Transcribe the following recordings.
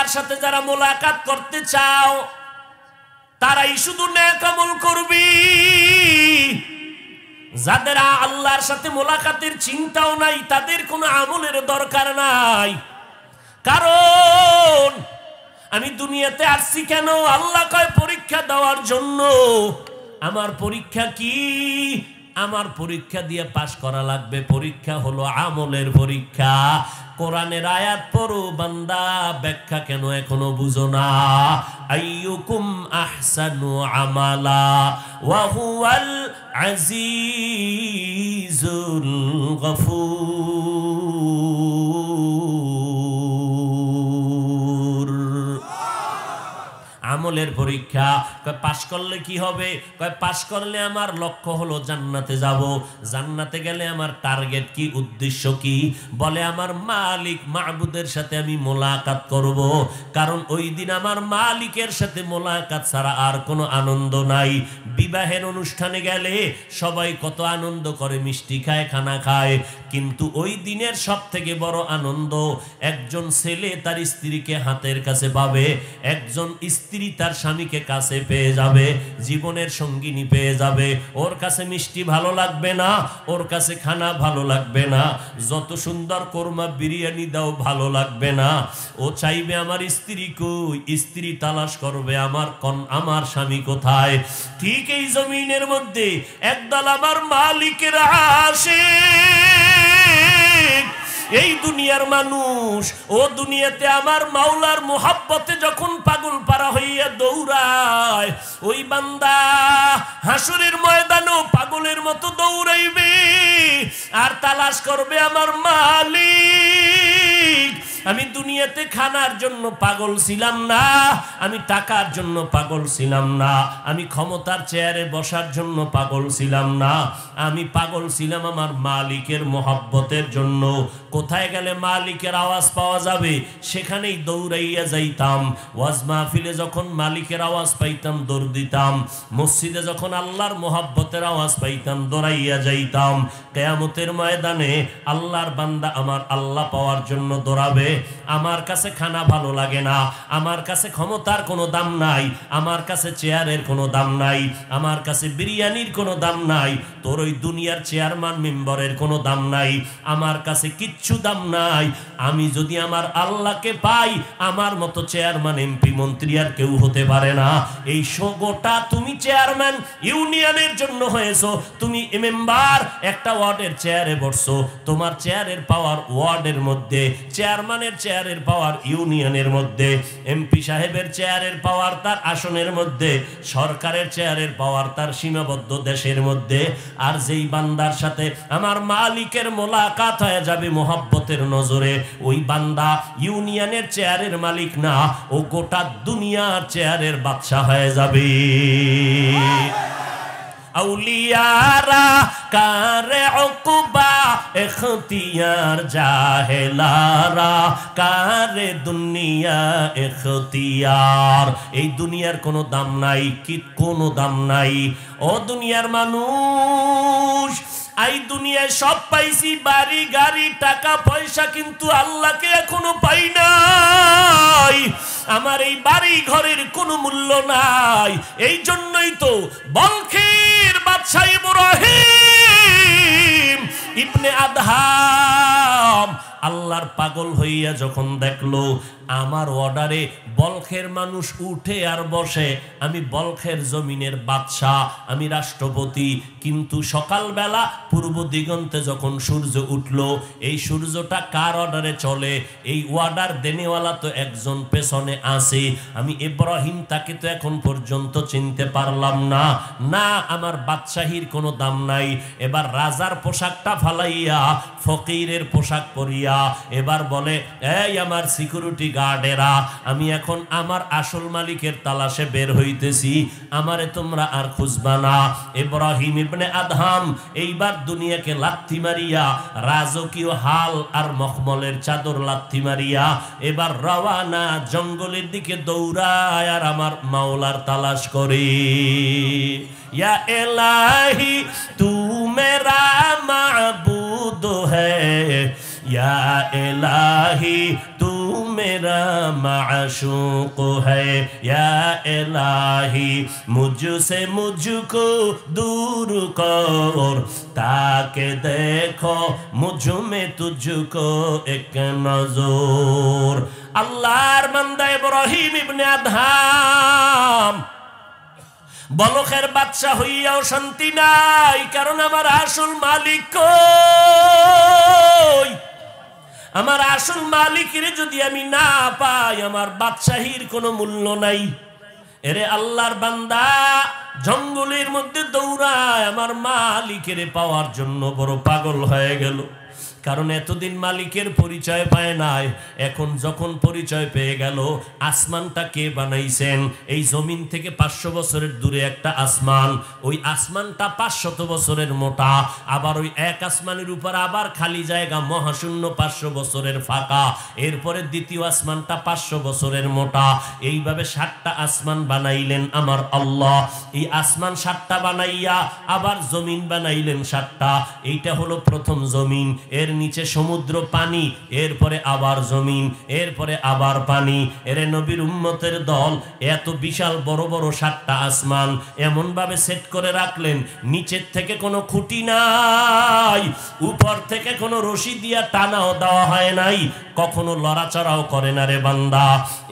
আল্লাহর সাথে যারা মোলাকাত করতে চাও তারাই শুধু নেক আমল করবি। যাদের আল্লাহর সাথে মোলাকাতের চিন্তাও নাই তাদের কোনো আমলের দরকার নাই। কারণ আমি দুনিয়াতে আসছি কেন? আল্লাহ কয় পরীক্ষা দেওয়ার জন্য। আমার পরীক্ষা কি? আমার পরীক্ষা দিয়ে পাশ করা লাগবে। পরীক্ষা হলো আমলের পরীক্ষা। কোরআনের আয়াত পড়ো বান্দা, ব্যাখ্যা কেন এখনো বুঝো না? আইয়ুকুম আহসানু আমালা ওয়া হুয়াল আজিজুল গফুর। আমলের পরীক্ষা। কয় পাশ করলে কি হবে? কয় পাশ করলে আমার লক্ষ্য হলো জান্নাতে যাব। জান্নাতে গেলে আমার টার্গেট কি, উদ্দেশ্য কি? বলে আমার মালিক মাবুদের সাথে আমি মোলাকাত করব। কারণ ওই দিন আমার মালিকের সাথে মোলাকাত ছাড়া আর কোনো আনন্দ নাই। বিবাহের অনুষ্ঠানে গেলে সবাই কত আনন্দ করে, মিষ্টি খায়, খানা খায়, কিন্তু ওই দিনের সব থেকে বড় আনন্দ একজন ছেলে তার স্ত্রীকে হাতের কাছে পাবে, একজন স্ত্রী তার স্বামীকে কাছে পেয়ে যাবে, জীবনের সঙ্গিনী পেয়ে যাবে। ওর কাছে মিষ্টি ভালো লাগবে না, ওর কাছে খানা ভালো লাগবে না, যত সুন্দর কোরমা বিরিয়ানি দাও ভালো লাগবে না। ও চাইবে আমার স্ত্রী কই, স্ত্রী তালাশ করবে আমার স্বামী কোথায়। ঠিক এই জমিনের মধ্যে একদল আমার মালিকের আশিক, এই দুনিয়ার মানুষ ও দুনিয়াতে আমার মাওলার মোহাব্বতে যখন পাগল পারা হইয়া দৌড়ায়, ওই বান্দা হাসরের ময়দানেও পাগলের মতো দৌড়াইবে আর তালাশ করবে আমার মালিক। আমি দুনিয়াতে খানার জন্য পাগল ছিলাম না, আমি টাকার জন্য পাগল ছিলাম না, আমি ক্ষমতার চেয়ারে বসার জন্য পাগল ছিলাম না, আমি পাগল ছিলাম আমার মালিকের মোহাব্বতের জন্য। কোথায় গেলে মালিকের আওয়াজ পাওয়া যাবে সেখানেই দৌড়াইয়া যাইতাম। ওয়াজ মাহফিলে যখন মালিকের আওয়াজ পাইতাম দৌড় দিতাম, মসজিদে যখন আল্লাহর মোহাব্বতের আওয়াজ পাইতাম দৌড়াইয়া যাইতাম। কিয়ামতের ময়দানে আল্লাহর বান্দা আমার আল্লাহ পাওয়ার জন্য দৌড়াবে। আমার কাছে খানা ভালো লাগে না, আমার কাছে ক্ষমতার কোনো দাম নাই, আমার কাছে চেয়ারের কোনো দাম নাই, আমার কাছে বিরিয়ানির কোনো দাম নাই, তোর ওই দুনিয়ার চেয়ারম্যান মেম্বারের কোনো দাম নাই, আমার কাছে কিচ্ছু দাম নাই। আমি যদি আমার আল্লাহকে পাই, আমার মতো চেয়ারম্যান এমপি মন্ত্রী আর কেউ হতে পারে না। এই গোটা তুমি চেয়ারম্যান ইউনিয়নের জন্য হয়েছো, তুমি মেম্বার একটা ওয়ার্ডের চেয়ারে বসছো, তোমার চেয়ারের পাওয়ার ওয়ার্ডের মধ্যে, চেয়ারম্যানের চেয়ারের পাওয়ার ইউনিয়নের মধ্যে, এমপি সাহেবের চেয়ারের পাওয়ার তার আসনের মধ্যে, সরকারের চেয়ারের পাওয়ার তার সীমাবদ্ধ দেশের মধ্যে। আর যেই বান্দার সাথে আমার মালিকের মোলাকাত হয়ে যাবে মোহাব্বতের নজরে, ওই বান্দা ইউনিয়নের চেয়ারের মালিক না, ও গোটা দুনিয়ার চেয়ারের বাদশা হয়ে যাবে। আউলিয়ারা কারে উকবা ইখতিয়ার, জাহেলারা কারে দুনিয়া ইখতিয়ার। এই দুনিয়ার কোনো দাম নাই, কি কোনো দাম নাই। ও দুনিয়ার মানুষ, এই দুনিয়ায় সব পাইছি, বাড়ি গাড়ি টাকা পয়সা, কিন্তু আল্লাহকে এখনো পাই নাই। আমার এই বাড়ি ঘরের কোনো মূল্য নাই। এই জন্যই তো বলখের বাদশা ইব্রাহিম ইবনে আদহাম আল্লাহর পাগল হইয়া যখন দেখলো আমার অর্ডারে বলখের মানুষ উঠে আর বসে, আমি বলখের জমিনের বাদশা, আমি রাষ্ট্রপতি, কিন্তু সকালবেলা পূর্ব দিগন্তে যখন সূর্য উঠল, এই সূর্যটা কার অর্ডারে চলে? এই অর্ডার দেনেওয়ালা তো একজন পেছনে আছে। আমি ইব্রাহিম তাকে তো এখন পর্যন্ত চিনতে পারলাম না। না, আমার বাদশাহীর কোনো দাম নাই। এবার রাজার পোশাকটা ফালাইয়া ফকিরের পোশাক পরিয়া এবার বলে, এই আমার সিকিউরিটি গার্ডেরা, আমি এখন আমার আসল মালিকের তালাশে বের হইতেছি, আমারে তোমরা আর খুঁজবা না। ইব্রাহিম ইবনে আদহাম এইবার দুনিয়াকে লাথি মারিয়া, রাজকীয় হাল আর মখমলের চাদর লাথি মারিয়া এবার রওয়ানা জঙ্গলের দিকে দৌড়ায় আর আমার মাওলার তালাশ করে। ইয়া ইলাহি তু মেরা মাবুদ হ্যায়, या इलाही तू मेरा माशूक है या इलाही मुझसे मुझको दूर कर ताकि देखो मुझ में तुझको एक नजर। আল্লাহর বান্দা ইব্রাহিম ইবনে আদহাম বলখের বাদশা হইয়াও শান্তি নাই, কারণ আমার আসল মালিক কই? আমার আসল মালিকের যদি আমি না পাই আমার বাদশাহীর কোনো মূল্য নাই। এরে আল্লাহর বান্দা জঙ্গলের মধ্যে দৌড়ায় আমার মালিকের পাওয়ার জন্য বড় পাগল হয়ে গেল, কারণ এতদিন মালিকের পরিচয় পায় নাই। এখন যখন পরিচয় পেয়ে গেল, আসমানটা কে বানাইছেন? এই জমিন থেকে 500 বছরের দূরে একটা আসমান, ওই আসমানটা 500 বছরের মোটা, আবার ওই এক আসমানের উপর আবার খালি জায়গা মহাশূন্য 500 বছরের ফাঁকা, এরপরে দ্বিতীয় আসমানটা 500 বছরের মোটা। এইভাবে 7টা আসমান বানাইলেন আমার আল্লাহ। এই আসমান 7টা বানাইয়া আবার জমিন বানাইলেন 7টা। এইটা হলো প্রথম জমিন, এর নিচে সমুদ্র পানি, এরপরে আবার জমিন, এরপরে আবার পানি। এর নবীর উম্মতের দল এত বিশাল বড় বড় 7টা আসমান এমন ভাবে সেট করে রাখলেন, নিচের থেকে কোনো খুঁটি নাই, উপর থেকে কোনো রশি দিয়া টানাও দেওয়া হয় নাই, কখনো লড়াচড়াও করে না রে বান্দা।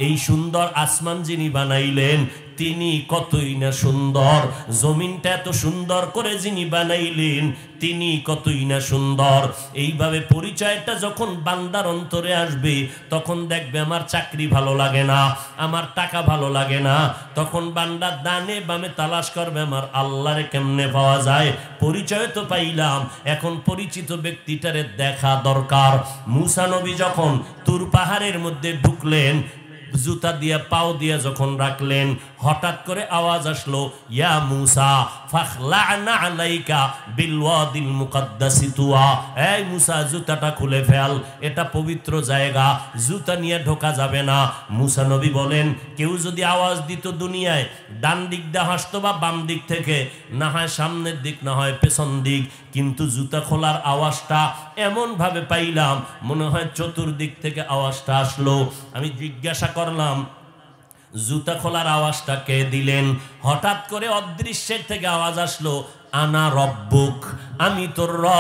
এই সুন্দর আসমান যিনি বানাইলেন তিনি কতই না সুন্দর, জমিনটা এত সুন্দর করে যিনি বানাইলেন তিনি কতই না সুন্দর। এইভাবে পরিচয়টা যখন বান্দার অন্তরে আসবে তখন দেখবে আমার চাকরি ভালো লাগে না, আমার টাকা ভালো লাগে না, তখন বান্দা ডানে বামে তালাশ করবে আমার আল্লাহরে কেমনে পাওয়া যায়। পরিচয় তো পাইলাম, এখন পরিচিত ব্যক্তিটারে দেখা দরকার। মুসা নবী যখন তুর পাহাড়ের মধ্যে ঢুকলেন, জুতা দিয়া পাও দিয়া যখন রাখলেন, হঠাৎ করে আওয়াজ আসলো, ইয়া মুসা ফাখলা'না আলাইকা বিল ওয়াদিল মুকদ্দাসি তুয়া। এই মুসা জুতাটা খুলে ফেল, এটা পবিত্র জায়গা, জুতা নিয়ে ঢোকা যাবে না। মুসা নবী বলেন, কেউ যদি আওয়াজ দিত দুনিয়ায়, ডান দিক দিয়ে হাসতো বা বাম দিক থেকে, না হয় সামনের দিক না হয় পেছন দিক, কিন্তু জুতা খোলার আওয়াজটা এমন ভাবে পাইলাম মনে হয় চতুর্দিক থেকে আওয়াজটা আসলো। আমি জিজ্ঞাসা করলাম, জুতা খোলার আওয়াজটা কে দিলেন? হঠাৎ করে অদৃশ্যের থেকে আওয়াজ আসলো, আনা রব্বুক, আমি তোর রব।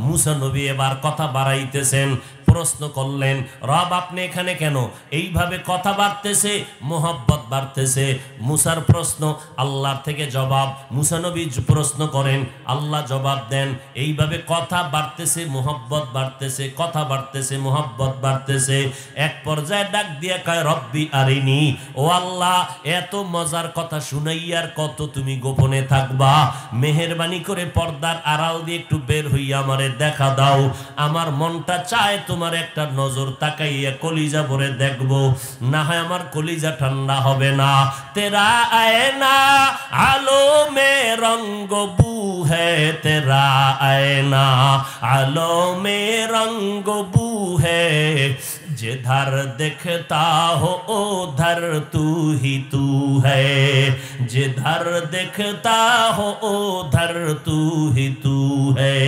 মুসা নবী এবার কথা বাড়াইতেছেন, প্রশ্ন করলেন, রব আপনি এখানে কেন? এইভাবে কথা বাড়তেছে, মোহাব্বত বাড়তেছে। মুসার প্রশ্ন, আল্লাহর থেকে জবাব। মুসা নবী প্রশ্ন করেন, আল্লাহ জবাব দেন। এইভাবে কথা বাড়তেছে, মোহাব্বত বাড়তেছে, কথা বাড়তেছে, মোহাব্বত বাড়তেছে। এক পর্যায়ে ডাক দিয়া কয়, রব্বি আরিনি, ও আল্লাহ এত মজার কথা শুনাইয়ার কত তুমি গোপনে থাকবা? মেহেরবানি করে পর্দার আড়াল দিয়ে একটু বের হইয়া আমারে দেখা দাও, আমার মনটা চায় তোমার একটা নজর তাকাইয়া কলিজা ভরে দেখবো, না হয় আমার কলিজা ঠান্ডা হবে না। তেরা আয়না আলো মে রঙ্গ বু হ্যায়, তেরা আয়না আলো মে রঙ্গ বু হ্যায়, जिधर देखता हो उधर तू ही तू है, जिधर देखता हो उधर तू ही तू है।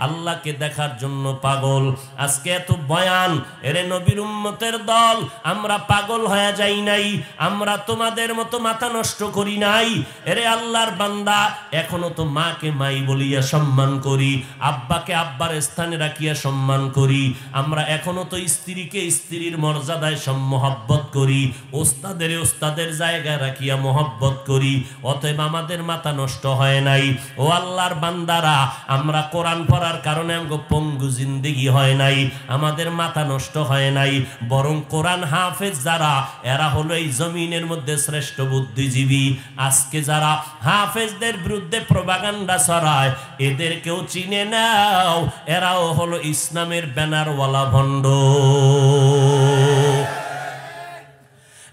আল্লাহকে দেখার জন্য পাগল। আজকে এত বয়ান, এরে নবীর উম্মতের দল, আমরা পাগল হয়ে যাই নাই, আমরা তোমাদের মতো মাথা নষ্ট করি নাই। এরে আল্লাহর বান্দা, এখনো তো মাকে মাই বলিয়া সম্মান করি, আব্বাকে আব্বার স্থানে রাখিয়া সম্মান করি, আমরা এখনো তো স্ত্রীকে স্ত্রীর মর্যাদায় মহব্বত করি, ওস্তাদের ওস্তাদের জায়গায় রাখিয়া মহব্বত করি। অতএব আমাদের মাথা নষ্ট হয় নাই। ও আল্লাহর বান্দারা, আমরা কোরআন পড়ার কারণে আমগো পঙ্গু জিন্দেগি হয় নাই, আমাদের মাথা নষ্ট হয় নাই, বরং কোরআন হাফেজ যারা, এরা হলো এই জমিনের মধ্যে শ্রেষ্ঠ বুদ্ধিজীবী। আজকে যারা হাফেজদের বিরুদ্ধে প্রপাগান্ডা ছড়ায়, এদেরকেও চিনে নাও, এরাও হলো ইসলামের ব্যানারওয়ালা ভণ্ড।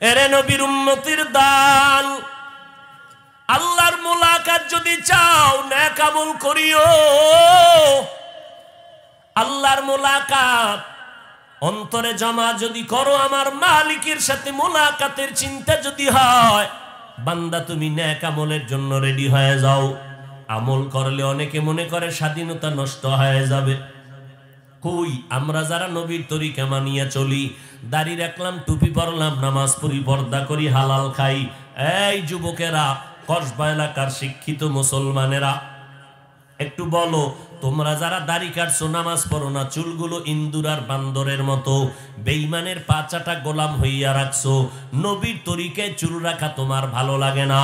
এরে নবীর উম্মতির দান, আল্লাহর মুলাকাত যদি চাও নেক আমল করিও। আল্লাহর মুলাকাত অন্তরে জমা যদি করো, আমার মালিকের সাথে মুলাকাতের চিন্তা যদি হয়, বান্দা তুমি নেক আমলের জন্য রেডি হয়ে যাও। আমল করলে অনেকে মনে করে স্বাধীনতা নষ্ট হয়ে যাবে, কই আমরা যারা নবীর তরিকা মানিয়া চলি, দাড়ি রাখলাম, টুপি পরলাম, নামাজ পড়ি, পর্দা করি, হালাল খাই, এই যুবকেরা, কসবা এলাকার শিক্ষিত মুসলমানেরা, একটু বলো, তোমরা যারা দাড়ি কাটছো, নামাজ পড়ো না, চুলগুলো ইন্দুর আর বান্দরের মতো বেঈমানের পাচাটা গোলাম হইয়া রাখছো, নবীর তরিকায় চুল রাখা তোমার ভালো লাগে না,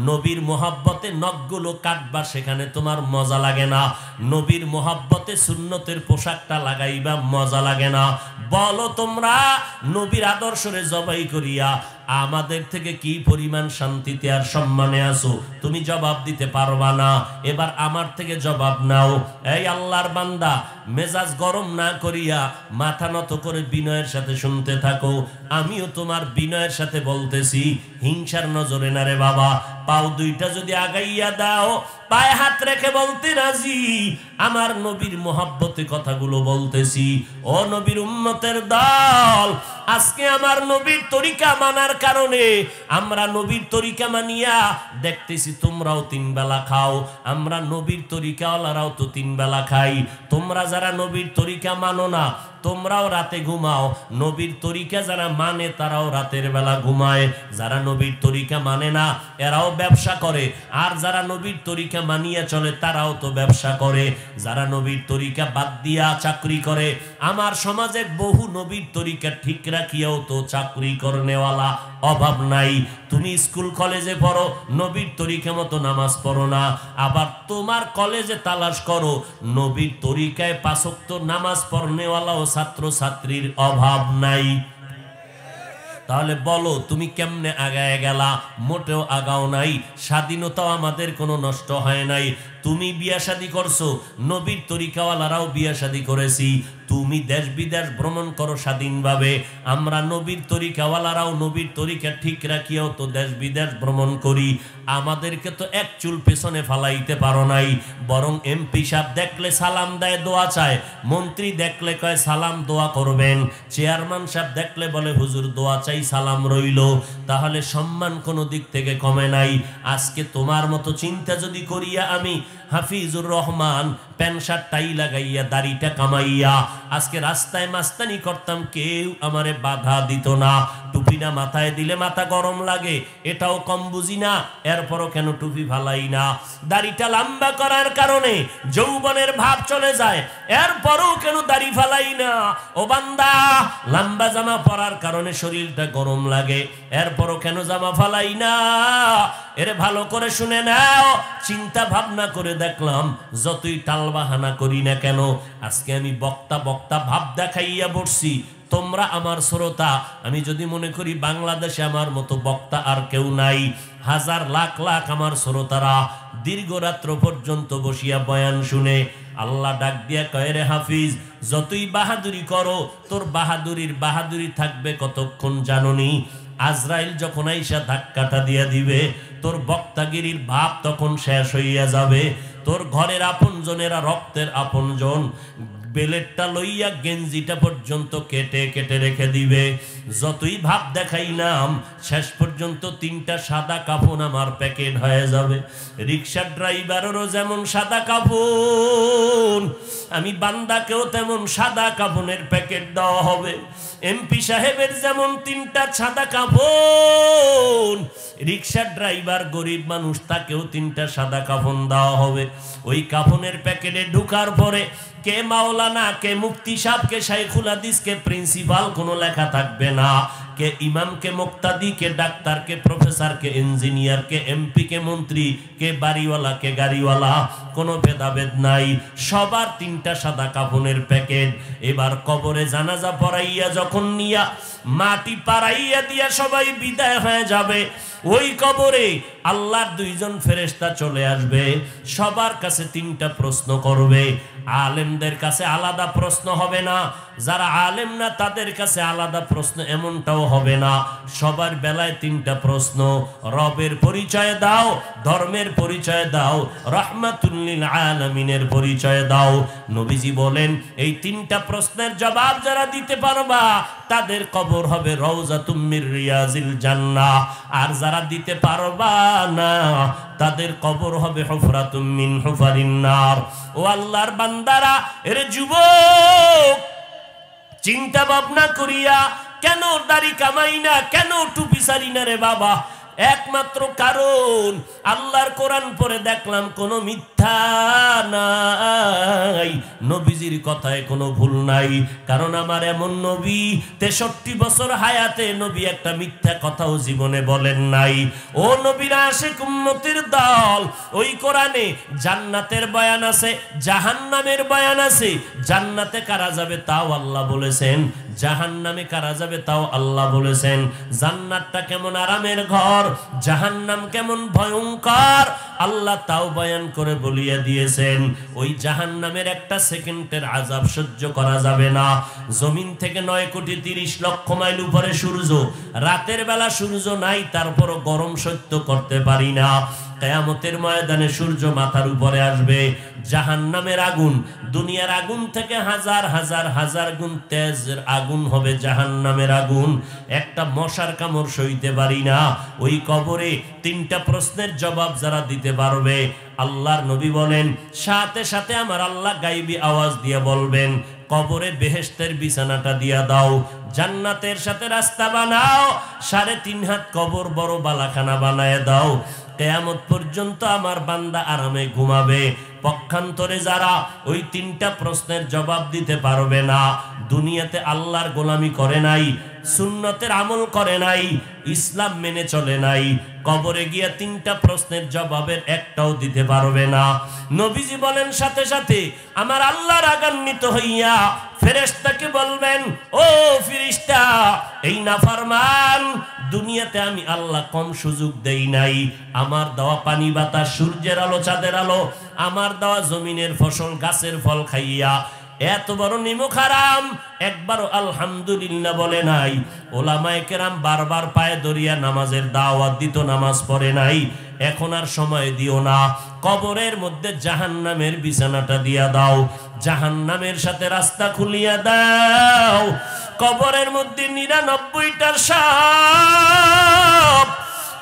নবীর মোহাব্বতে নখগুলো কাটবা, সেখানে তোমার মজা লাগে না, নবীর মোহাব্বতে সুন্নতের পোশাকটা লাগাইবা, মজা লাগে না, বলো তোমরা নবীর আদর্শরে জবাই করিয়া আমাদের থেকে কি পরিমাণ শান্তিতে আর সম্মানে আছো? তুমি জবাব দিতে পারবা না। এবার আমার থেকে জবাব নাও। এই আল্লাহর বান্দা, মেজাজ গরম না করিয়া মাথা নত করে বিনয়ের সাথে শুনতে থাকো। আমিও তোমার বিনয়ের সাথে বলতেছি, হিংসার নজরে না রে বাবা। পাও দুইটা যদি আগাইয়া দাও, পায়ে হাত রেখে বলতে রাজি, আমার নবীর মোহাব্বতে কথাগুলো বলতেছি। ও নবীর উম্মতের দল, আজকে আমার নবীর তরিকা মানার কারণে আমরা নবীর তরিকা মানিয়া দেখতেছি তোমরাও 3 বেলা খাও, আমরা নবীর তরিকাওয়ালারাও তো 3 বেলা খাই। তোমরা যারা নবীর তরিকা মানো না, তোমরাও রাতে ঘুমাও। নবীর তরিকা যারা মানে তারাও রাতের বেলা ঘুমায়। যারা নবীর তরিকা মানে না, এরাও ব্যবসা করে। আর যারা নবীর তরিকা মানিয়া চলে, তারাও তো ব্যবসা করে। যারা নবীর তরিকা বাদ দিয়া চাকরি করে, আমার সমাজে বহু নবীর তরিকা ঠিক রাখিয়াও তো চাকরি করনেওয়ালা অভাব নাই। তুমি স্কুল কলেজে পড়ো, নবীর তরিকা মতো নামাজ পড়ো না, আবার তোমার কলেজে তালাশ করো নবীর তরিকায় 5 ওয়াক্ত নামাজ পড়নেওয়ালাও ছাত্র ছাত্রীর অভাব নাই। তাহলে বলো তুমি কেমনে আগায় গেলা? মোটেও আগাও নাই। স্বাধীনতাও আমাদের কোনো নষ্ট হয় নাই। তুমি বিয়া শাদী করছো, নবীর তরিকাওয়ালারাও বিয়া শাদী করেছি। তুমি দেশ বিদেশ ভ্রমণ করো স্বাধীনভাবে, আমরা নবীর তরিকাওয়ালারাও নবীর তরিকা ঠিক রাখিয়াও তো দেশ বিদেশ ভ্রমণ করি। আমাদেরকে তো এক চুল পেছনে ফালাইতে পারো নাই। বরং এমপি সাহেব দেখলে সালাম দেয়, দোয়া চায়। মন্ত্রী দেখলে কয় সালাম দোয়া করবেন। চেয়ারম্যান সাহেব দেখলে বলে হুজুর দোয়া চাই, সালাম রইল। তাহলে সম্মান কোনো দিক থেকে কমে নাই। আজকে তোমার মতো চিন্তা যদি করিয়া আমি Hafizur Rahman pant shirt tie লাগাইয়া দাড়িটা কামাইয়া আজকে রাস্তায় মাস্তানি করতাম, কেউ আমারে বাধা দিত না। টুপিটা মাথায় দিলে মাথা গরম লাগে, এটাও কম বুঝি না, এরপরও কেন টুপি ফালাই না? দাড়িটা লম্বা করার কারণে যৌবনের ভাব চলে যায়, এরপরও কেন দাড়ি ফালাই না? ও বান্দা, লম্বা জামা পরার কারণে শরীরটা গরম লাগে, এরপরও কেন জামা ফালাই না? এর ভালো করে শুনে নাও। চিন্তা ভাবনা করে দেখলাম, যতই টালবাহানা করি না কেন, আজকে আমি বক্তা বক্তা ভাব দেখাইয়া বসছি। তোমরা আমার শ্রোতা, আমি যদি মনে করি বাংলাদেশে আমার মতো বক্তা আর কেউ নাই। হাজার লাখ লাখ আমার শ্রোতারা দীর্ঘ রাত্র পর্যন্ত বসিয়া বয়ান শুনে। আল্লাহ ডাক দিয়া কয়, রে হাফিজ, যতই বাহাদুরি করো, তোর বাহাদুরি থাকবে কতক্ষণ জাননি? আজরাইল যখন আইসা ধাক্কাটা দিয়া দিবে, তোর বক্তাগিরির ভাব তখন শেষ হইয়া যাবে। তোর ঘরের আপনজনেরা, রক্তের আপনজন, বেলেটটা লইয়া গেঞ্জিটা পর্যন্ত কেটে কেটে রেখে দিবে। যতই ভাব দেখাই নাম, শেষ পর্যন্ত 3টা সাদা কাফন আমার প্যাকেট হয়ে যাবে। রিক্সার ড্রাইভারেরও যেমন সাদা কাফন, আমি বান্দাকেও তেমন সাদা কাফনের প্যাকেট দেওয়া হবে। এমপি সাহেবের যেমন 3টা সাদা কাফন, রিক্সার ড্রাইভার গরিব মানুষ, তাকেও 3টা সাদা কাফন দেওয়া হবে। ওই কাফনের প্যাকেটে ঢুকার পরে কে মাওলানা, কে মুফতি সাহেব, কে শাইখুল হাদিস, কে প্রিন্সিপাল কোনো লেখা থাকবে না। কে ইমাম, কে মুক্তাদি, কে ডাক্তার, কে প্রফেসর, কে ইঞ্জিনিয়ার, কে এমপি, কে মন্ত্রী, কে বাড়িওয়ালা, কে গাড়িওয়ালা, কোনো ভেদাভেদ নাই। সবার 3টা সাদা কাফনের প্যাকেট। এবার কবরে জানাজা পড়াইয়া যখন নিয়া মাটি পাড়াইয়া দিয়া সবাই বিদায় হয়ে যাবে, ওই কবরে আল্লাহর 2জন ফেরেশতা চলে আসবে। সবার কাছে 3টা প্রশ্ন করবে। আলেমদের কাছে আলাদা প্রশ্ন হবে না, যারা আলেম না তাদের কাছে আলাদা প্রশ্ন এমনটাও হবে না। সবার বেলায় 3টা প্রশ্ন। রবের পরিচয় দাও, ধর্মের পরিচয় দাও, রাহমাতুল লিল আলামিনের পরিচয় দাও। নবীজি বলেন এই তিনটা প্রশ্নের জবাব যারা দিতে পারবা তাদের কবর হবে রওজাতুম মির রিয়াজিল জান্নাহ, আর যারা দিতে পারবা না তাদের কবর হবে হুফরাতুম মিন হুফারিন নার। ও আল্লাহর বান্দারা, এর যুবক, চিন্তা ভাবনা করিয়া কেন দাড়ি কামাই না, কেন টুপি সারি না রে বাবা? একমাত্র কারণ আল্লাহর কোরআন পড়ে দেখলাম কোনো মিথ্যা নাই, নবীজির কথায় কোনো ভুল নাই। কারণ আমার এমন নবী 63 বছর হায়াতে নবী একটা মিথ্যা কথাও জীবনে বলেন নাই। ও নবীর আশিক উম্মতের দল, ওই কোরআনে জান্নাতের বয়ান আছে, জাহান্নামের বয়ান আছে। জান্নাতে কারা যাবে তাও আল্লাহ বলেছেন, জাহান্নামে কারা যাবে তাও আল্লাহ বলেছেন। জান্নাতটা কেমন আরামের ঘর, জাহান্নাম কেমন ভয়ঙ্কর, আল্লাহ তাও বয়ান করে বলিয়ে দিয়েছেন। ওই জাহান্নামের একটা সেকেন্ডের আযাব সহ্য করা যাবে না। জমিন থেকে 9,30,00,000 মাইল উপরে সূর্য, রাতের বেলা সূর্য নাই, তারপরও গরম সহ্য করতে পারি না। কিয়ামতের ময়দানে সূর্য মাথার উপরে আসবে। জাহান্নামের আগুন দুনিয়ার আগুন থেকে হাজার হাজার হাজার গুণ তেজের আগুন হবে জাহান্নামের আগুন। একটা মশার কামড় সইতে পারি না। ওই কবরে তিনটা প্রশ্নের জবাব যারা দিতে পারবে, আল্লাহর নবী বলেন সাথে সাথে আমার আল্লাহ গায়বী আওয়াজ দিয়ে বলবেন, কবরে বেহেশতের বিছানাটা দিয়া দাও, জান্নাতের সাথে রাস্তা বানাও, 3.5 হাত কবর বড় বালাখানা বানায় দাও। কিয়ামত পর্যন্ত আমার বান্দা আরামে ঘুমাবে। পক্ষান্তরে যারা ওই তিনটা প্রশ্নের জবাব দিতে পারবে না, দুনিয়াতে আল্লাহর গোলামি করে নাই, সুন্নতের আমল করে নাই, ইসলাম মেনে চলে নাই, কবরে গিয়া তিনটা প্রশ্নের জবাবের একটাও দিতে পারবে না। নবীজি বলেন সাথে সাথে আমার আল্লাহ রাগান্বিত হইয়া ফেরেশতাকে বলবেন, ও ফেরেশতা, এই নাফরমান দুনিয়াতে আমি আল্লাহ কম সুযোগ দেই নাই। আমার দেওয়া পানি বাতাস, সূর্যের আলো, চাঁদের আলো, আমার দেওয়া জমিনের ফসল, গাছের ফল খাইয়া এত বড় নিমক হারাম, একবারও আলহামদুলিল্লাহ বলে নাই। ওলামায়ে কেরাম বারবার পায়ে ধরিয়া নামাজের দাওয়াত দিত, নামাজ পড়ে নাই। এখন আর সময় দিও না, কবরের মধ্যে জাহান্নামের বিছানাটা দিয়া দাও, জাহান্নামের সাথে রাস্তা খুলিয়া দাও। কবরের মধ্যে 99টা সাপ।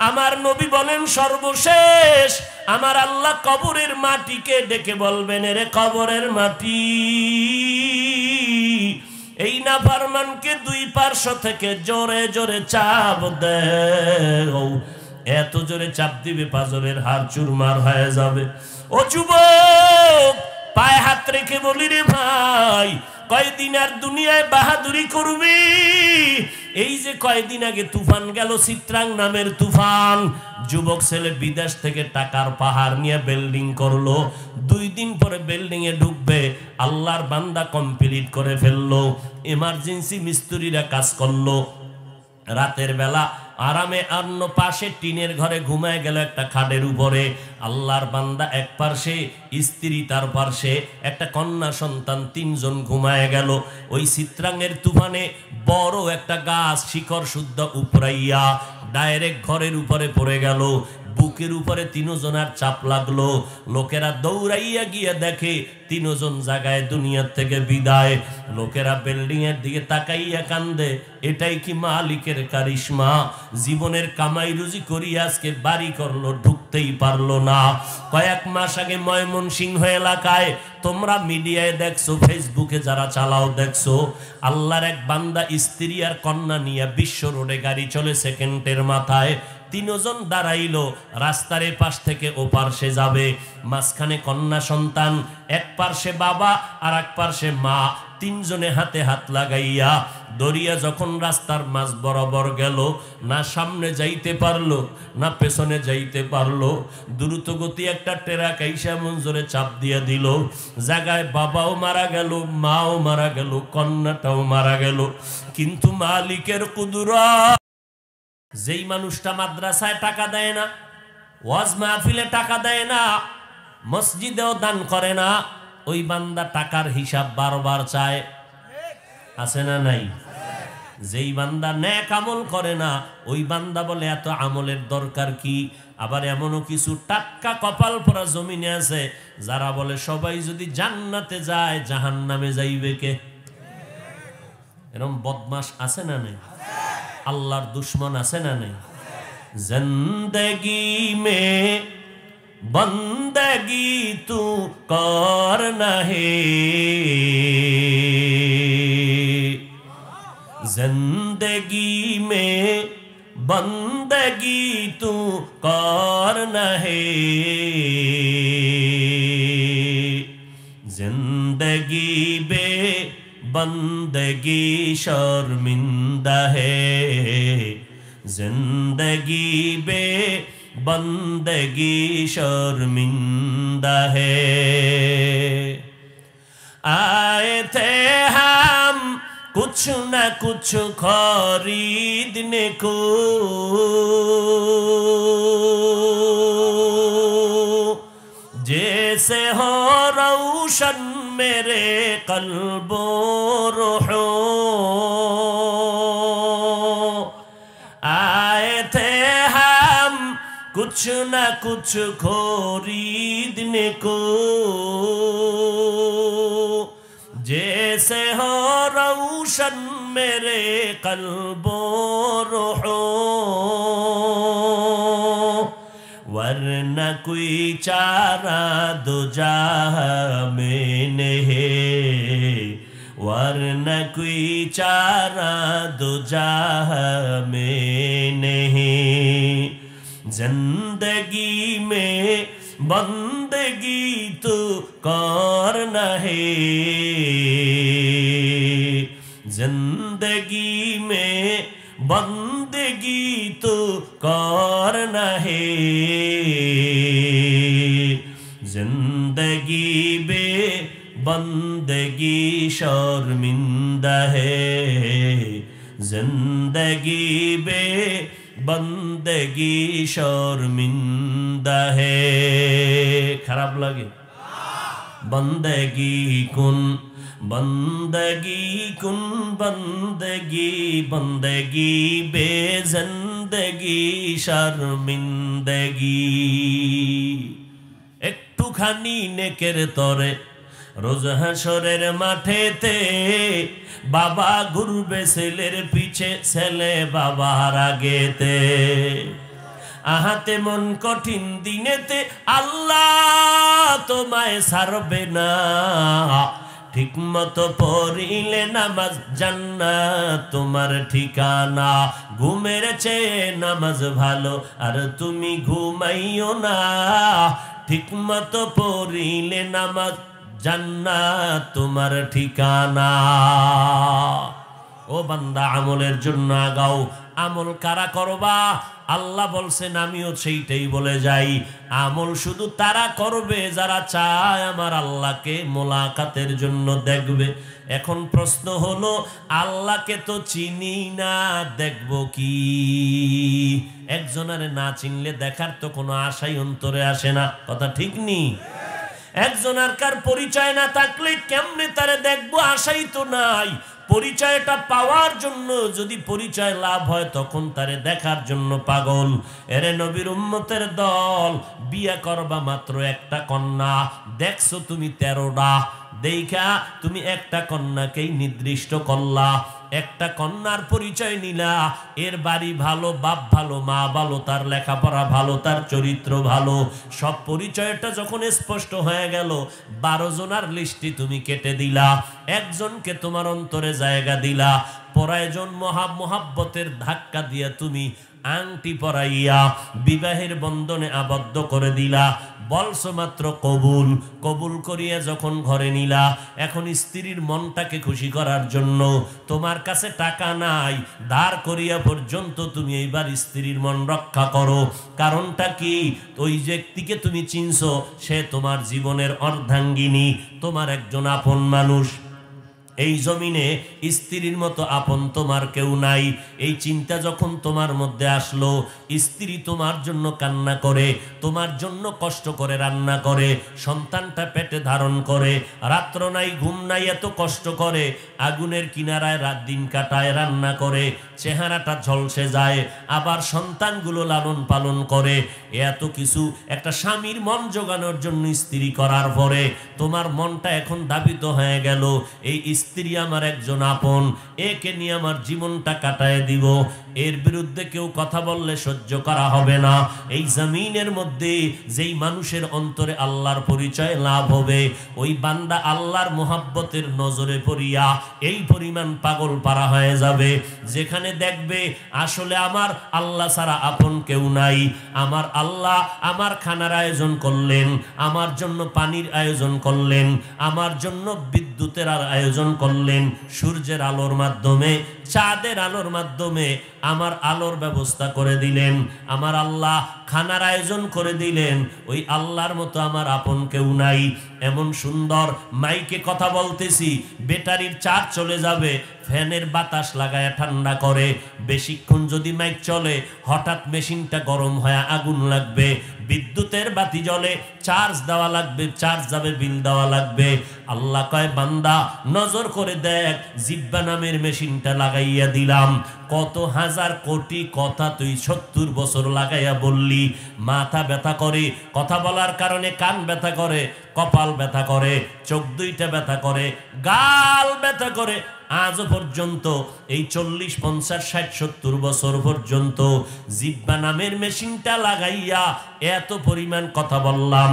আমার নবী বলেন সর্বশেষ আমার আল্লাহ কবরের মাটিকে ডেকে বলবেন, এরে কবরের মাটি, এই নাফরমানকে 2 পার্শ্ব থেকে জোরে জোরে চাপ দাও। এত জোরে চাপ দিবে পাজরের হাড় চুরমার হয়ে যাবে। ও যুবক, পায়ে হাত রেখে বলি রে ভাই, কয়দিন আর দুনিয়ায় বাহাদুরি করবি? এই যে কয়দিন আগে তুফান গেল, চিত্রাং নামের তুফান, যুবক ছেলে বিদেশ থেকে টাকার পাহাড় নিয়ে বিল্ডিং করলো, 2 দিন পরে বিল্ডিং এ ঢুকবে, আল্লাহর বান্দা কমপ্লিট করে ফেললো, এমার্জেন্সি মিস্ত্রিরা কাজ করলো, রাতের বেলা আরামে অন্য পাশে টিনের ঘরে ঘুমায় গেল একটা খাটের উপরে। আল্লাহর বান্দা এক পাশে, স্ত্রী তার পাশে, একটা কন্যা সন্তান, 3 জন ঘুমায় গেল। ওই চিত্রাঙ্গের তুফানে বড় একটা গাছ শিকড় শুদ্ধ উপরাইয়া ডাইরেক্ট ঘরের উপরে পড়ে গেল। বুকের উপরে 3 জনের চাপ লাগলো। লোকেরা দৌড়াইয়া গিয়ে দেখে 3 জন জায়গায় দুনিয়ার থেকে বিদায়। লোকেরা বিল্ডিং এর দিকে তাকাইয়া কান্দে, এটাই কি মালিকের কারিশমা? জীবনের কামাই রুজি করি আজকে বাড়ি করলো, ঢুকতেই পারলো না। কয়েক মাস আগে ময়মনসিংহ এলাকায়, তোমরা মিডিয়ায় দেখছো, ফেসবুকে যারা চালাও দেখছো, আল্লাহর এক বান্দা স্ত্রী আর কন্যা নিয়ে বিশ্ব রোডে গাড়ি চলে, সেকেন্ডের মাথায় 3 জন দাঁড়াইলো, রাস্তার এ পাশ থেকে ও পার্শ্বে যাবে, মাঝখানে কন্যা সন্তান, এক পার্শ্বে বাবা আর এক পার্শ্বে মা, 3 জনে হাতে হাত লাগাইয়া দরিয়া যখন রাস্তার মাঝ বরাবর গেল, না সামনে যাইতে পারলো না পেছনে যাইতে পারলো। দ্রুত গতি একটা ট্রাক আইসা এমন জোরে চাপ দিয়ে দিল, জায়গায় বাবাও মারা গেল, মাও মারা গেল, কন্যাটাও মারা গেল। কিন্তু মালিকের কুদরত, যেই মানুষটা মাদ্রাসায় টাকা দেয় না, ওয়াজ মাহফিলে টাকা দেয় না, মসজিদেও দান করে না, ওই বান্দা টাকার হিসাব বারবার চায়। আছে না নাই? যেই বান্দা নেক আমল করে না ওই বান্দা বলে এত আমলের দরকার কি। আবার এমনও কিছু টাটকা কপাল পরা জমিনে আছে যারা বলে সবাই যদি জান্নাতে যায় জাহান্নামে যাইবে কে? এরকম বদমাশ আছে না নেই? আল্লাহর দুশ্মন আছে না নেই? জিন্দেগি মে বন্দগি তু কর না হে, जिंदगी में बंदगी तू कर न है, जिंदगी बे बंदगी शर्मिंदा है, जिंदगी बे बंदगी शर्मिंदा है। आए थे हम कुछ न कुछ खरीदने को, जैसे हो रोशन मेरे कल्बो रूहो। आए थे हम कुछ न कुछ खरीदने को, जैसे हो रोशन मेरे कल्बो रूहो। वरना कोई चारा दो जहां में नहीं, वरना कोई चारा दो जहां में नहीं। जिंदगी में बंदगी तो कर न है, जिंदगी में बंदगी तो कर न है, जिंदगी बे बंदगी शर्मिंदा है, जिंदगी बे बंदगी शर्मिंदा है। खराब लगे? बंदगी कुन बंदगी कुन बंदगी बंदगी बे जिंदगी शर्मिंदगी। একটুখানি নেকের তরে রোজ হাসরের মাঠেতে বাবা ঘুরবে ছেলের পিছে, ছেলে বাবার আগেতে। আহাতে মন কঠিন দিনেতে আল্লাহ তোমায় ছাড়বে না, ঠিক মতো পড়িলে নামাজ জান্নাত তোমার ঠিকানা। ঘুমের চেয়ে নামাজ ভালো আর তুমি ঘুমাইও না, ঠিক মতো পড়িলে নামাজ জান্নাত তোমার ঠিকানা। ও বান্দা আমলের জন্য আগাও। আমল কারা করবা? আল্লাহ বলছেন আমিও সেইটাই বলে যাই, আমল শুধু তারা করবে যারা চায় আমার আল্লাহকে মোলাকাতের জন্য দেখবে। এখন প্রশ্ন হলো আল্লাহকে তো চিনি না, দেখব কি? একজনের না চিনলে দেখার তো কোনো আশাই অন্তরে আসে না, কথা ঠিক নি? একজনের কার পরিচয় না থাকলে কেমনে তারে দেখবো? আশাই তো নাই। পরিচয়টা পাওয়ার জন্য যদি পরিচয় লাভ হয় তখন তারে দেখার জন্য পাগল। এরে নবীর উম্মতের দল, বিয়া করবা মাত্র একটা কন্যা, দেখছো তুমি 13টা, দেখা তুমি একটা কন্যাকেই নির্দিষ্ট করলা, একটা কন্যার পরিচয় নিলা। এর বাড়ি ভালো, বাপ ভালো, মা ভালো, তার লেখাপড়া ভালো, তার চরিত্র ভালো, সব পরিচয়টা যখন স্পষ্ট হয়ে গেল 12 জনের লিস্টি তুমি কেটে দিলা, একজনকে তোমার অন্তরে জায়গা দিলা। পরায়জন মোহাব্বতের ধাক্কা দিয়া তুমি আংটি পরাইয়া বিবাহের বন্ধনে আবদ্ধ করে দিলা। বলছো মাত্র কবুল, কবুল করিয়া যখন ঘরে নিলা, এখন স্ত্রীর মনটাকে খুশি করার জন্য তোমার কাছে টাকা নাই, ধার করিয়া পর্যন্ত তুমি এইবার স্ত্রীর মন রক্ষা করো। কারণটা কি? ওই ব্যক্তিকে তুমি চিনছো, সে তোমার জীবনের অর্ধাঙ্গিনী, তোমার একজন আপন মানুষ। এই জমিনে স্ত্রীর মতো আপন তোমার কেউ নাই। এই চিন্তা যখন তোমার মধ্যে আসলো, স্ত্রী তোমার জন্য কান্না করে, তোমার জন্য কষ্ট করে রান্না করে, সন্তানটা পেটে ধারণ করে, রাত্র নাই ঘুম নাই এত কষ্ট করে, আগুনের কিনারায় রাত দিন কাটায়, রান্না করে, চেহারাটা ঝলসে যায়, আবার সন্তানগুলো লালন পালন করে, এত কিছু একটা স্বামীর মন জোগানোর জন্য স্ত্রী করার পরে তোমার মনটা এখন দাবিত হয়ে গেল, এই স্ত্রী আমার একজন আপন, একে নিয়ে আমার জীবনটা কাটায় দিব। এর বিরুদ্ধে কেউ কথা বললে সহ্য করা হবে না। এই জমিনের মধ্যে যেই মানুষের অন্তরে আল্লাহর পরিচয় লাভ হবে, ওই বান্দা আল্লাহর মোহাব্বতের নজরে পড়িয়া এই পরিমাণ পাগল পারা হয়ে যাবে, যেখানে দেখবে আসলে আমার আল্লাহ ছাড়া আপন কেউ নাই। আমার আল্লাহ আমার খানার আয়োজন করলেন, আমার জন্য পানির আয়োজন করলেন, আমার জন্য বিদ্যুতের আয়োজন করলেন, সূর্যের আলোর মাধ্যমে, চাঁদের আলোর মাধ্যমে আমার আলোর ব্যবস্থা করে দিলেন, আমার আল্লাহ খানার আয়োজন করে দিলেন। ওই আল্লাহর মতো আমার আপন কেউ নাই। এমন সুন্দর মাইকে কথা বলতেছি, ব্যাটারির চার্জ চলে যাবে, ফ্যানের বাতাস লাগায় ঠান্ডা করে, বেশিক্ষণ যদি মাইক চলে হঠাৎ মেশিনটা গরম হয়ে আগুন লাগবে, বিদ্যুতের বাতি জ্বলে চার্জ দেওয়া লাগবে, চার্জ যাবে, বিল দেওয়া লাগবে। আল্লাহ কয় বান্দা নজর করে দেখ, জিব্বা নামের মেশিনটা লাগাইয়া দিলাম, কত হাজার কোটি কথা তুই 70 বছর লাগাইয়া বললি, মাথা ব্যথা করে, কথা বলার কারণে কান ব্যথা করে, কপাল ব্যথা করে, চোখ দুইটা ব্যথা করে, গাল ব্যথা করে, আজও পর্যন্ত এই 40, 50, 60, 70 বছর পর্যন্ত জিব্বা নামের মেশিনটা লাগাইয়া এত পরিমাণ কথা বললাম,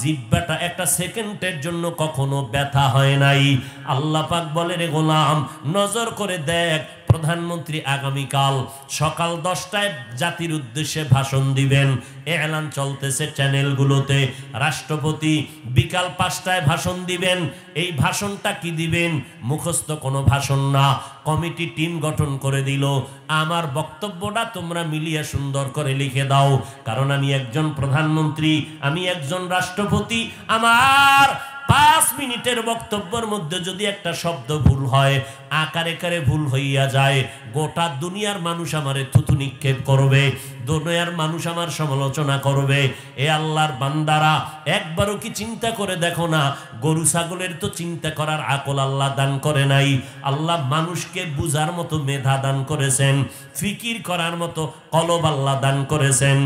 জিব্বাটা একটা সেকেন্ডের জন্য কখনো ব্যথা হয় নাই। আল্লাহ পাক বলে, রে গোলাম নজর করে দেখ, প্রধানমন্ত্রী আগামীকাল সকাল 10টায় জাতির উদ্দেশ্যে ভাষণ দিবেন, এলান চলতেছে চ্যানেলগুলোতে। রাষ্ট্রপতি বিকাল 5টায় ভাষণ দিবেন। এই ভাষণটা কি দিবেন? মুখস্থ কোনো ভাষণ না, কমিটি টিম গঠন করে দিল, আমার বক্তব্যটা তোমরা মিলিয়ে সুন্দর করে লিখে দাও, কারণ আমি একজন প্রধানমন্ত্রী, আমি একজন রাষ্ট্রপতি, আমার 5 মিনিটের বক্তব্যের মধ্যে যদি একটা শব্দ ভুল হয়, আকারে কারে ভুল হইয়া যায়, গোটা দুনিয়ার মানুষ আমারে থুতু নিক্ষেপ করবে, দুনিয়ার মানুষ আমার সমালোচনা করবে। এ আল্লাহর বান্দারা, একবারও কি চিন্তা করে দেখো না, গরু ছাগলের তো চিন্তা করার আকল আল্লাহ দান করে নাই। আল্লাহ মানুষকে বুঝার মতো মেধা দান করেছেন, ফিকির করার মতো কলব আল্লাহ দান করেছেন।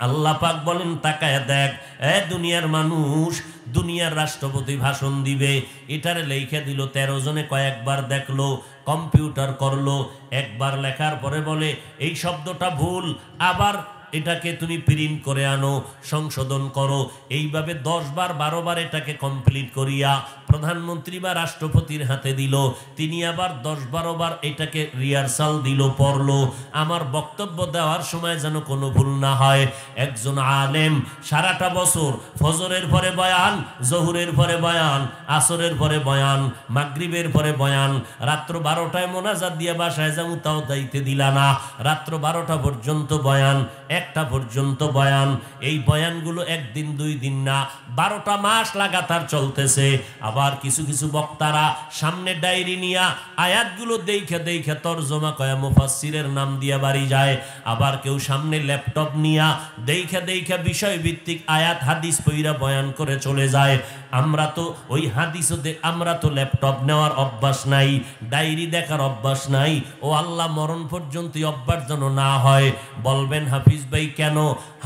আল্লাহ পাক বলেন, তাকায় দেখ, এ দুনিয়ার মানুষ, দুনিয়ার রাষ্ট্রপতি ভাষণ দিবে, এটারে লেখা দিল 13 জনে, কয়েকবার দেখলো, কম্পিউটার করলো, একবার লেখার পরে বলে এই শব্দটা ভুল, আবার এটাকে তুমি প্রিন্ট করে আনো, সংশোধন করো, এইভাবে 10 বার 12 বার এটাকে কমপ্লিট করিয়া প্রধানমন্ত্রী বা রাষ্ট্রপতির হাতে দিল, তিনি আবার 10-12 বার এটাকে রিহার্সাল দিল, পড়লো, আমার বক্তব্য দেওয়ার সময় যেন কোনো ভুল না হয়। একজন আলেম সারাটা বছর ফজরের পরে বয়ান, জহুরের পরে বয়ান, আসরের পরে বয়ান, মাগরিবের পরে বয়ান, রাত্র 12টায় মোনাজাত দিয়ে বাসায় যাবো, তাও দাইতে দিলা না, রাত্র 12টা পর্যন্ত বয়ান, 1টা পর্যন্ত বয়ান। এই বয়ানগুলো একদিন 2 দিন না, 12টা মাস লাগাতার চলতেছে। আবার কিছু কিছু বক্তারা সামনে ডায়েরি নিয়া আয়াতগুলো দেখে দেখে তরজমা কয়া মুফাসসিরের নাম দিয়া বাড়ি যায়। আবার কেউ সামনে ল্যাপটপ নিয়া দেখে দেখে বিষয় ভিত্তিক আয়াত হাদিস পইরা বয়ান করে চলে যায়। আমরা তো ওই হাদিসও আমরা তো ল্যাপটপ নেওয়ার অভ্যাস নাই, ডায়েরি দেখার অভ্যাস নাই। ও আল্লাহ, মরণ পর্যন্ত অভ্যাস যেন না হয়। বলবেন হাফিজ ভাই কেন?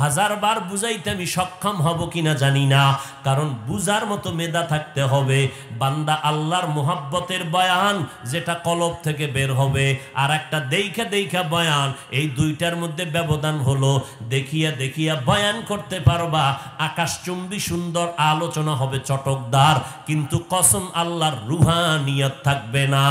1000 বার বুঝাইতে আমি সক্ষম হব কিনা জানি না, কারণ বুঝার মতো মেধা থাকতে হবে। বান্দা আল্লাহর মোহাব্বতের বয়ান যেটা কলব থেকে বের হবে, আর একটা দেখা দেখা বয়ান, এই দুইটার মধ্যে ব্যবধান হলো দেখিয়া দেখিয়া বয়ান করতে পারবা, আকাশচুম্বী সুন্দর আলোচনা হবে চটকদার, কিন্তু কসম আল্লাহর রুহানিয়ত থাকবে না।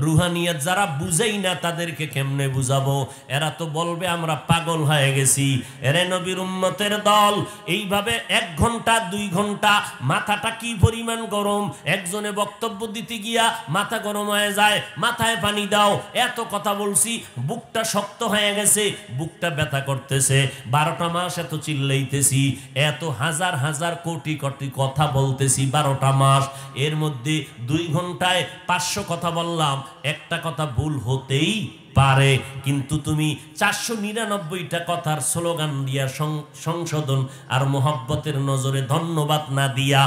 রুহানিয়াত যারা বুঝেই না তাদেরকে কেমনে বুঝাবো? এরা তো বলবে আমরা পাগল হয়ে গেছি। এরে নবীর উম্মতের দল, এইভাবে 1 ঘন্টা 2 ঘন্টা মাথাটা কি পরিমাণ গরম, একজনে বক্তব্য দিতে গিয়া মাথা গরম হয়ে যায়, মাথায় পানি দাও, এত কথা বলছি, বুকটা শক্ত হয়ে গেছে, বুকটা ব্যথা করতেছে, 12টা মাস এত চিল্লাইতেছি, এত হাজার হাজার কোটি কোটি কথা বলতেছি 12টা মাস, এর মধ্যে 2 ঘন্টায় 500 কথা বললাম, একটা কথা ভুল হতেই পারে, কিন্তু তুমি 499টা কথার স্লোগান দিয়া সংশোধন আর মোহাব্বতের নজরে ধন্যবাদ না দিয়া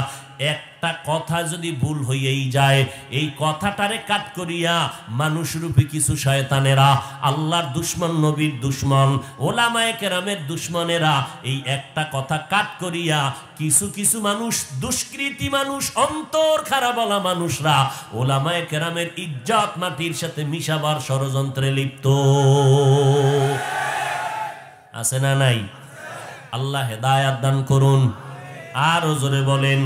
একটা কথা যদি ভুল হইয়াই যায়, এই কথাটারে কাট করিয়া মানুষরূপী কিছু শয়তানেরা, আল্লাহর দুশ্মন, নবীর দুশ্মন, ওলামায়ে কেরামের দুশ্মনেরা এই একটা কথা কাট করিয়া কিছু কিছু মানুষ, দুষ্কৃতী মানুষ, অন্তর খারাপ বলা মানুষরা ওলামায়ে কেরামের ইজ্জত মাটির সাথে মিশাবার ষড়যন্ত্রে লিপ্ত আছে না নাই? আল্লাহ হেদায়াত দান করুন। আর জোরে বলেন।